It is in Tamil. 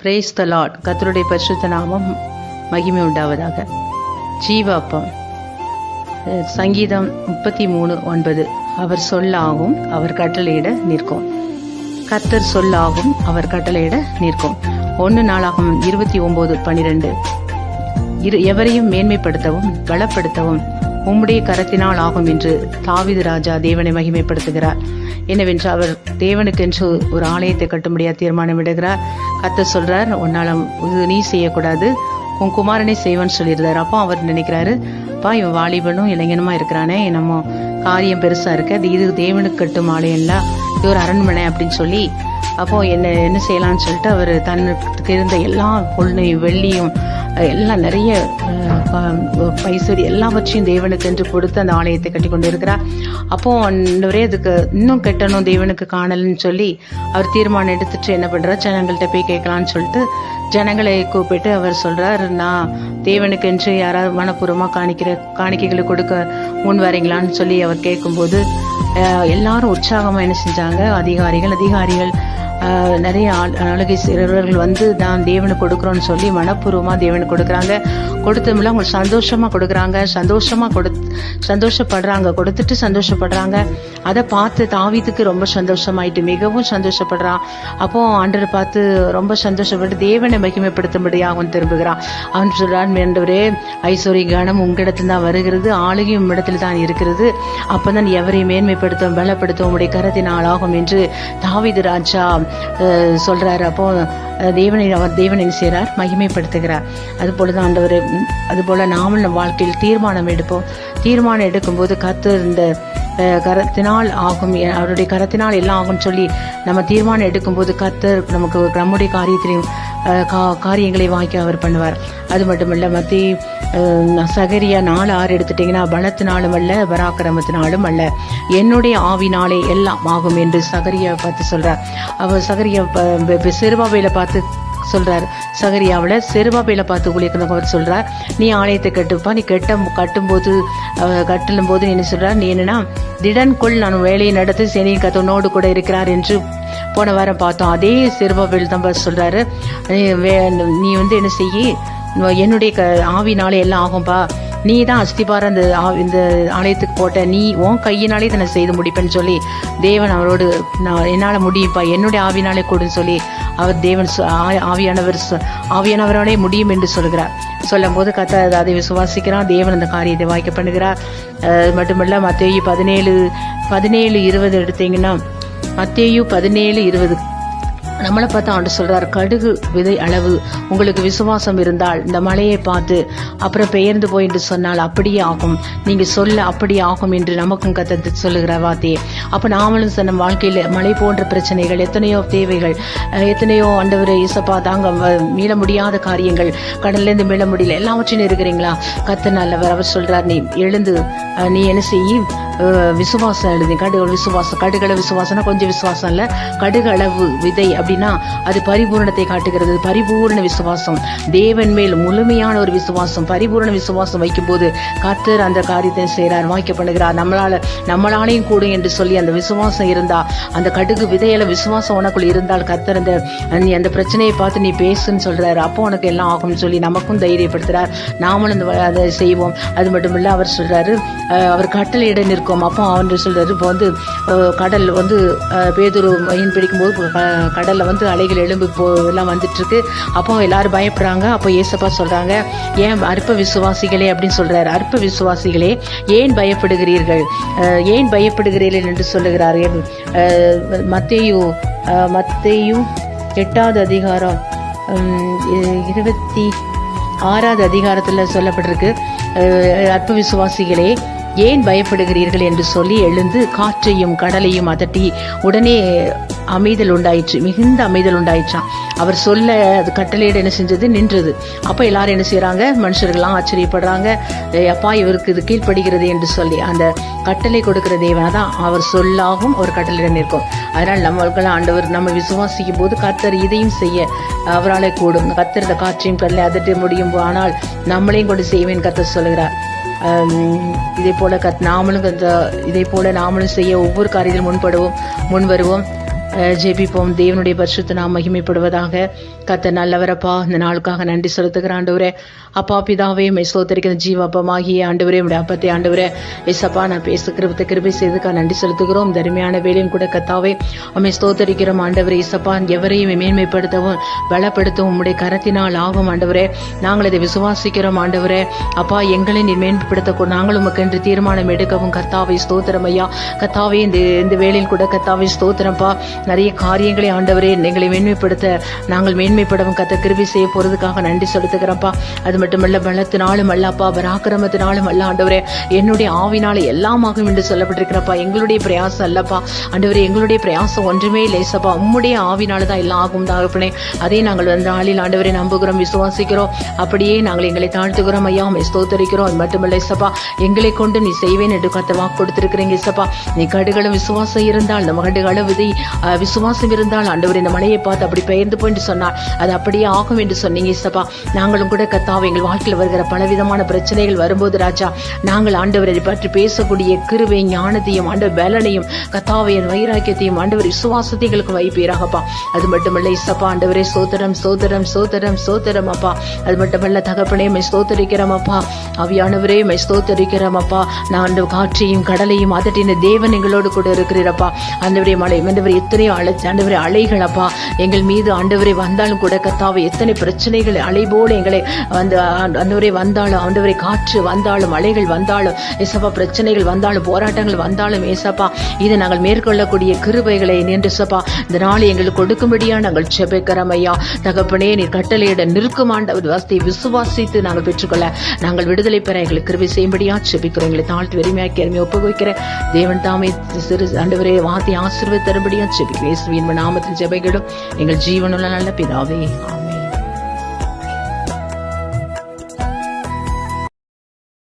பிரேஸ் த லார்ட். கர்த்தருடைய பரிசுத்த நாமம் மகிமை உண்டாவதாக. ஜீவாப்பம் சங்கீதம் 33:9. அவர் சொல்லாகும், அவர் கட்டளையிட நிற்கும். கர்த்தர் சொல்லாகும், அவர் கட்டளையிட நிற்கும். 1 நாளாகமம் 29:12. எவரையும் மேன்மைப்படுத்தவும் பலப்படுத்தவும் உம்முடைய கரத்தினால் ஆகும் என்று தாவீது ராஜா தேவனை மகிமைப்படுத்துகிறார். என்னவென்று அவர் தேவனுக்கென்று ஒரு ஆலயத்தை கட்டும்படியா தீர்மானம் விடுகிறார். கர்த்தர் சொல்றார், உன்னால இது நீ செய்யக்கூடாது, உன் குமாரனை செய்வன்னு சொல்லியிருந்தார். அப்போ அவர் நினைக்கிறாரு, பா இவன் வாலிபனும் இளைஞனுமா இருக்கிறானே, நம்ம காரியம் பெருசா இருக்கு, அது இது தேவனுக்கு கட்டும் ஆலயம் இல்ல, இது ஒரு அரண்மனை அப்படின்னு சொல்லி அப்போ என்ன செய்யலாம்னு சொல்லிட்டு அவர் தனக்கு இருந்த எல்லா பொருளையும் வெள்ளியும் எல்லாம் நிறைய பைசரி எல்லாவற்றையும் தேவனுக்கு என்று கொடுத்து அந்த ஆலயத்தை கட்டி கொண்டு இருக்கிறார். அப்போ ஒரே அதுக்கு இன்னும் கட்டணும் தேவனுக்கு காணலன்னு சொல்லி அவர் தீர்மானம் எடுத்துட்டு என்ன பண்றார், ஜனங்கள்கிட்ட போய் கேட்கலான்னு சொல்லிட்டு ஜனங்களை கூப்பிட்டு அவர் சொல்றார், நான் தேவனுக்கு என்று யாராவது மனப்பூர்வமா காணிக்கைகளை கொடுக்க முன் வரீங்களான்னு சொல்லி அவர் கேட்கும்போது எல்லாரும் உற்சாகமா என்ன செஞ்சாங்க, அதிகாரிகள் நிறைய ஆளுகை சிறுவர்கள் வந்து நான் தேவனுக்கு கொடுக்குறோன்னு சொல்லி மனப்பூர்வமா தேவனுக்கு கொடுக்குறாங்க. கொடுத்தோம்ல அவங்க சந்தோஷமா கொடுக்குறாங்க, சந்தோஷப்படுறாங்க, கொடுத்துட்டு சந்தோஷப்படுறாங்க. அதை பார்த்து தாவீதுக்கு ரொம்ப சந்தோஷமாயிட்டு மிகவும் சந்தோஷப்படுறான். அப்போ ஆண்டரை பார்த்து ரொம்ப சந்தோஷப்பட்டு தேவனை மகிமைப்படுத்தும்படியாக அவன் திரும்புகிறான். அவன் சொல்றான், ஆண்டவரே ஐஸ்வர்ய கனம் உங்களிடத்துல தான் வருகிறது, ஆளுகையும் உம்மிடத்தில் தான் இருக்கிறது, அப்பதான் எவரையும் மேன்மைப்படுத்தும் பலப்படுத்தும் உங்களுடைய கரத்தினால் ஆகும் என்று தாவீது ராஜா சொல்றாரு. அப்போ தேவனை செய்றார், மகிமைப்படுத்துகிறார். அது போலதான் ஆண்டவர், அது போல நாமும் நம் வாழ்க்கையில் தீர்மானம் எடுப்போம். தீர்மானம் எடுக்கும்போது கர்த்தர் இந்த கரத்தினால் ஆகும், அவருடைய கரத்தினால் எல்லாம் ஆகும் சொல்லி நம்ம தீர்மானம் எடுக்கும்போது கர்த்தர் நமக்கு நம்முடைய காரியத்திலையும் காரியங்களை வாய்க்க அவர் பண்ணுவார். அது மட்டுமல்ல, சகரியா 4:6 எடுத்துட்டீங்கன்னா, பலத்தினாலும் அல்ல பராக்கிரமத்தினாலும் அல்ல, என்னுடைய ஆவினாலே எல்லாம் ஆகும் என்று சகரியா பார்த்து சொல்றார். அவர் சகரியா செருபாபேலை பார்த்து சொல்றார், சகரியாவில செருபாபேலை பார்த்து ஊழியர்கள் அவர் சொல்றார், நீ ஆலயத்தை கட்டுப்பா, நீ கட்டும் போது என்ன சொல்றார், நீ என்னன்னா திடன்கொள், நான் வேலையை நடத்தி சேனையின் கத்தனோடு கூட இருக்கிறார் என்று போன வாரம் பார்த்தோம். அதே செருபாபேல் தான் சொல்றாரு, நீ வந்து என்ன செய்யி, என்னுடைய ஆவினாலே எல்லாம் ஆகும்பா, நீ தான் அஸ்திபார இந்த ஆலயத்துக்கு போட்ட, நீ உன் கையினாலே தன்னை செய்து முடிப்பேன்னு சொல்லி தேவன் அவரோடு, நான் என்னால முடியும்பா, என்னுடைய ஆவினாலே கூடுன்னு சொல்லி அவர் தேவன் ஆவியானவராலே முடியும் என்று சொல்கிறார். சொல்லும் போது கர்த்தர் அதை விசுவாசிக்கிறான், தேவன் அந்த காரியத்தை வாய்க்க பண்ணுகிறார். மட்டுமல்ல, மத்தேயு 17:20 எடுத்தீங்கன்னா, மத்தேயு 17:20 நம்மளை பார்த்து ஆண்டு சொல்றார், கடுகு விதை அளவு உங்களுக்கு விசுவாசம் இருந்தால் இந்த மலையை பார்த்து அப்புறம் பெயர்ந்து போய் என்று சொன்னால் அப்படியே ஆகும், நீங்க சொல்ல அப்படியே ஆகும் என்று நமக்கும் கத்த சொல்லுகிற வார்த்தையே. அப்ப நாமளும் நம்ம வாழ்க்கையில மலை போன்ற பிரச்சனைகள், எத்தனையோ தேவைகள், எத்தனையோ ஆண்டவர் இசப்பா தாங்க மீள முடியாத காரியங்கள், கடல்ல இருந்து மீள முடியல, எல்லாவற்றையும் இருக்கிறீங்களா, கத்த நல்லவர். அவர் சொல்றார், நீ எழுந்து நீ என்ன செய்யி, விசுவாசம் எழுதி, கடுகள விசுவாசம்னா கொஞ்சம் விசுவாசம் இல்ல, கடுகு அளவு விதை அப்படின்னா அது பரிபூர்ணத்தை காட்டுகிறது. பரிபூர்ண விசுவாசம், தேவன் மேல் முழுமையான ஒரு விசுவாசம், பரிபூர்ண விசுவாசம் வைக்கும் போது கர்த்தர் அந்த காரியத்தை செய்கிறார், வாய்க்க பண்ணுகிறார். நம்மளாலையும் கூடும் என்று சொல்லி அந்த விசுவாசம் இருந்தா, அந்த கடுகு விதையில விசுவாசம் உனக்குள் இருந்தால் கர்த்தர் நீ அந்த பிரச்சனையை பார்த்து நீ பேசுன்னு சொல்றாரு. அப்போ உனக்கு எல்லாம் ஆகும்னு சொல்லி நமக்கும் தைரியப்படுத்துறார். நாமளும் அதை செய்வோம். அது மட்டும் இல்ல, அவர் சொல்றாரு, அவர் கட்டளையிட நிற்கும். அப்போ அவர் சொல்றாரு, இப்போ வந்து கடல் வந்து பேதுரு மீன் பிடிக்கும் போது கடல்ல வந்து அலைகள் எழும்பு எல்லாம் வந்துட்டு இருக்கு. அப்போ எல்லாரும் பயப்படுறாங்க. அப்போ ஏசப்பா சொல்றாங்க, ஏன் அற்ப விசுவாசிகளே அப்படின்னு சொல்றாரு, அற்ப விசுவாசிகளே ஏன் பயப்படுகிறீர்கள், ஏன் பயப்படுகிறீர்கள் என்று சொல்லுகிறார்கள். மத்தேயு 8வது அதிகாரம் 26வது அதிகாரத்துல சொல்லப்பட்டிருக்கு, அற்ப விசுவாசிகளே ஏன் பயப்படுகிறீர்கள் என்று சொல்லி எழுந்து காற்றையும் கடலையும் அதட்டி உடனே அமைதல் உண்டாயிற்று, மிகுந்த அமைதல் உண்டாயிற்றான். அவர் சொல்ல அது கட்டளையிட என்ன செஞ்சது, நின்றது. அப்ப எல்லாரும் என்ன செய்யறாங்க, மனுஷர்கள்லாம் ஆச்சரியப்படுறாங்க, அப்பா இவருக்கு இது கீழ்ப்படுகிறது என்று சொல்லி அந்த கட்டளை கொடுக்கிற தேவனாதான் அவர் சொல்லாகும் ஒரு கட்டளையிட நிற்கும். அதனால் நம்மளுக்கு ஆண்டவர் நம்ம விசுவாசிக்கும் போது கர்த்தர் இதையும் செய்ய அவராலே கூடும். கர்த்தர் இந்த காற்றையும் கடலை அதட்ட முடியும், ஆனால் நம்மளையும் கொண்டு செய்வேன் கர்த்தர் சொல்லுகிறார். இதே போல நாமளும் செய்ய ஒவ்வொரு காரியத்திலும் முன் வருவோம். ஜெபிப்போம். தேவனுடைய பரிசுத்த நாம் மகிமைப்படுவதாக. கர்த்தர் நல்லவரப்பா, இந்த நாளுக்காக நன்றி செலுத்துகிற ஆண்டவரே. அப்பா பிதாவே, ஸ்தோத்திரிக்கிற ஜீவ அப்பமாகிய ஆண்டவரே, உடைய அப்பத்தை ஆண்டவரே ஏசப்பா நான் கிருபை செய்துக்கா நன்றி செலுத்துகிறோம். தருமையான வேலையும் கூட கத்தாவே அம்மை ஸ்தோத்தரிக்கிறோம் ஆண்டவரே. ஏசப்பா எவரையும் மேன்மைப்படுத்தவும் பலப்படுத்தவும் உம்முடைய கரத்தினால் ஆகும் ஆண்டவரே. நாங்கள் இதை விசுவாசிக்கிறோம் ஆண்டவரே. அப்பா எங்களை நீ மேன்மைப்படுத்த நாங்கள் உமக்கு என்று தீர்மானம் எடுக்கவும் கர்த்தாவை ஸ்தோத்திரம் ஐயா. கர்த்தாவே இந்த வேளையில் கூட கர்த்தாவை ஸ்தோத்திரப்பா, நிறைய காரியங்களை ஆண்டவரே எங்களை மேன்மைப்படுத்த நாங்கள் மேன்மைப்படவும் கத்த கிருபை செய்ய போறதுக்காக நன்றி செலுத்துகிறோம்ப்பா. அது மட்டுமல்ல பலத்தினாலும் அல்லப்பா, பராக்கிரமத்தினாலும் அல்ல ஆண்டவரே, என்னுடைய ஆவினால எல்லாமாகும் என்று சொல்லப்பட்டிருக்கிறப்பா. எங்களுடைய பிரயாசம் அல்லப்பா ஆண்டவரே, எங்களுடைய பிரயாசம் ஒன்றுமே இல்லைசப்பா, உம்முடைய ஆவினாலதான் எல்லாம் ஆகும் தாகப்பனே. அதே நாங்கள் அந்த நாளில் ஆண்டவரை நம்புகிறோம், விசுவாசிக்கிறோம். அப்படியே நாங்கள் எங்களை தாழ்த்துகிறோம் ஐயா, ஸ்தோத்தரிக்கிறோம். அது மட்டுமல்ல இசப்பா, எங்களை கொண்டு நீ செய்வேன் என்று கத்த வாக்கு கொடுத்திருக்கிறீங்க இசப்பா. நீ கடுகளும் விசுவாசம் இருந்தால், நம்ம கடுகள விதை விசுவாசம் இருந்தால் ஆண்டவரை இந்த மலையை பார்த்து அப்படி பெயர்ந்து போய் சொன்னார், அது அப்படியே ஆகும் என்று சொன்னீங்க இசப்பா. நாங்களும் கூட கத்தாவை எங்கள் வாழ்க்கையில் வருகிற பலவிதமான பிரச்சனைகள் வரும்போது ராஜா, நாங்கள் ஆண்டவரை பற்றி பேசக்கூடிய கிருபை ஞானத்தையும் ஆண்டவர் பலனையும் கத்தாவையின் வைராக்கியத்தையும் ஆண்டவர் விசுவாசத்தை எங்களுக்கு வைப்பீராகப்பா. அது மட்டுமல்ல இசப்பா ஆண்டவரே, சோதரம் சோதரம் சோதரம் சோதரம் அப்பா. அது மட்டுமல்ல தகப்பனே ஸ்தோத்தரிக்கிறோம் அப்பா. ஆவியானவரே ஸ்தோத்தரிக்கிறோம் அப்பா. நான் காற்றையும் கடலையும் அதட்டின தேவன் எங்களோடு கூட இருக்கிறீரப்பா. ஆண்டவரே மழை ஆண்டவரே எத்தனையோ ஆண்டவரே அலைகள் அப்பா எங்கள் மீது ஆண்டவரே வந்தாலும் கூட கத்தாவை எத்தனை பிரச்சனைகள் அலை போல எங்களை ஆண்டவரே வந்தாலும், ஆண்டவரே காற்று வந்தாலும் அலைகள் வந்தாலும் ஏசப்பா, பிரச்சனைகள் வந்தாலும் போராட்டங்கள் வந்தாலும் ஏசப்பா, இதை நாங்கள் மேற்கொள்ளக்கூடிய கிருபைகளை நின்று சப்பா இந்த நாளை எங்களுக்கு கொடுக்கும்படியா நாங்கள் ஜெபிக்கிறோம் ஐயா. தகப்பனே நீர் கட்டளையிட நிற்கும் ஆண்டவர் வார்த்தையை விசுவாசித்து நாங்கள் பெற்றுக்கொள்ள நாங்கள் விடுதலை பெற எங்களுக்கு கிருபை செய்யும்படியா ஜெபிக்கிறோம். எங்களை தாழ்த்து வெறுமையாக்கி அருமையை ஒப்புவிக்கிற தேவன் தாமே சிறு ஆண்டவரே வார்த்தை ஆசீர்வாதம் தரும்படியா ஜெபிக்கிறேன். இயேசுவின் நாமத்தில் ஜெபிக்கிறோம் எங்கள் ஜீவனுள்ள நல்ல பிதாவே, ஆமென்.